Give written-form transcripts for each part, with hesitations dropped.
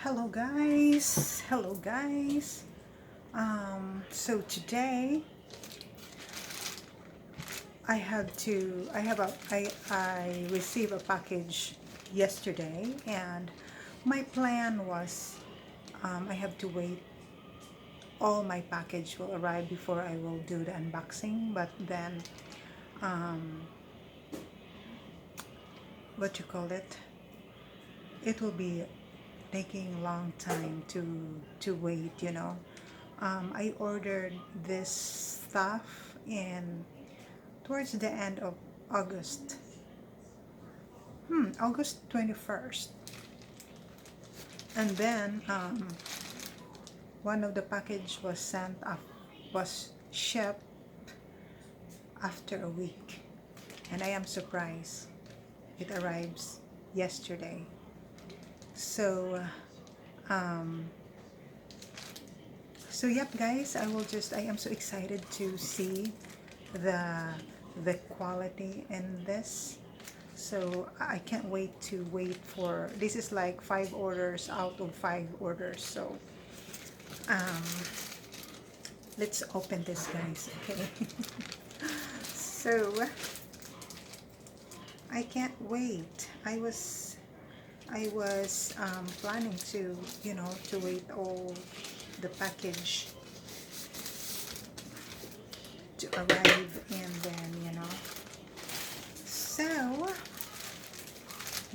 Hello guys. So today I received a package yesterday, and my plan was I have to wait all my package will arrive before I will do the unboxing. But then what you call it, it will be taking a long time to wait, I ordered this stuff in towards the end of August. August 21st. And then one of the package was shipped after a week, and I am surprised it arrives yesterday. So yep guys, I am so excited to see the quality in this. So I can't wait to wait for this. Is like 5 orders out of 5 orders. So let's open this, guys. Okay. So I can't wait. I was planning to to wait all the package to arrive, and then so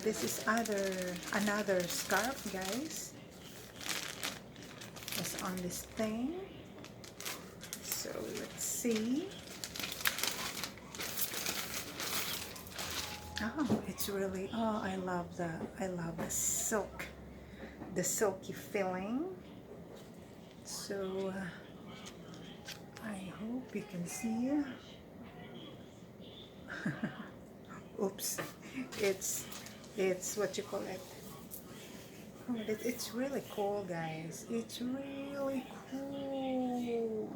this is another scarf, guys. It's on this thing. So let's see. Oh, it's really, oh, I love the silk, the silky feeling. So I hope you can see. Oops, it's what you call it. Oh, it's really cool, guys. It's really cool.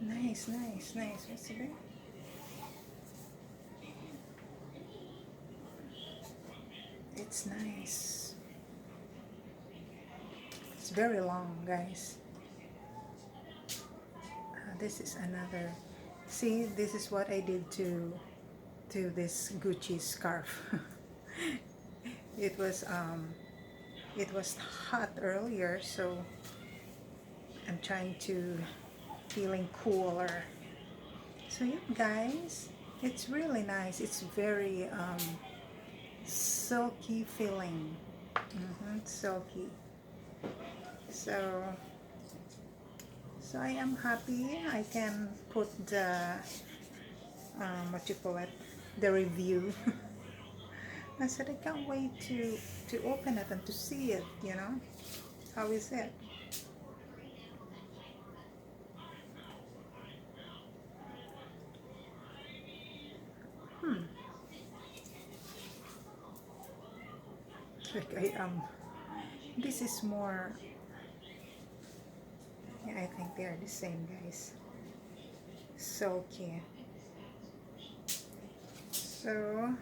Nice. What's it? It's nice. It's very long, guys. This is another. See, this is what I did to this Gucci scarf. It was hot earlier, so I'm trying to feeling cooler. So yeah, guys, it's really nice. It's very silky feeling. Silky. So I am happy I can put the what you call it, the review. I said I can't wait to open it and to see it. How is it? Like this is more. Yeah, I think they are the same, guys. Silky. So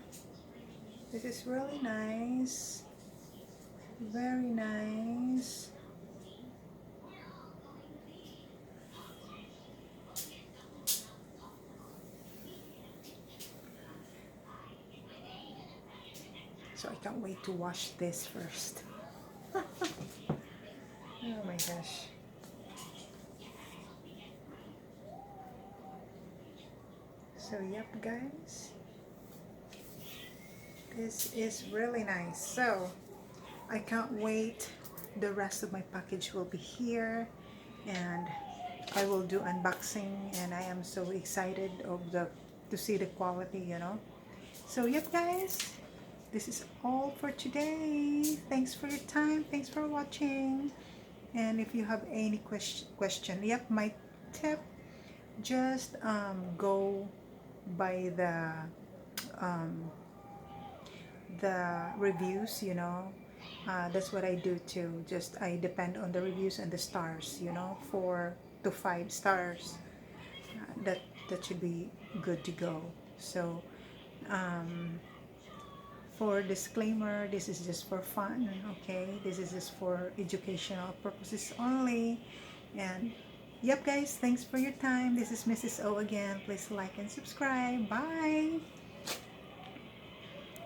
this is really nice. Very nice. So I can't wait to wash this first. Oh my gosh. So yep, guys, this is really nice. So I can't wait. The rest of my package will be here, and I will do unboxing, and I am so excited to see the quality. So yep, guys, this is all for today. Thanks for your time. Thanks for watching. And if you have any question, yep, my tip, just go by the reviews. That's what I do too. Just I depend on the reviews and the stars. 4 to 5 stars. That should be good to go. So for disclaimer, this is just for fun, okay? This is just for educational purposes only. And yep guys, thanks for your time. This is Mrs. O again. Please like and subscribe. Bye.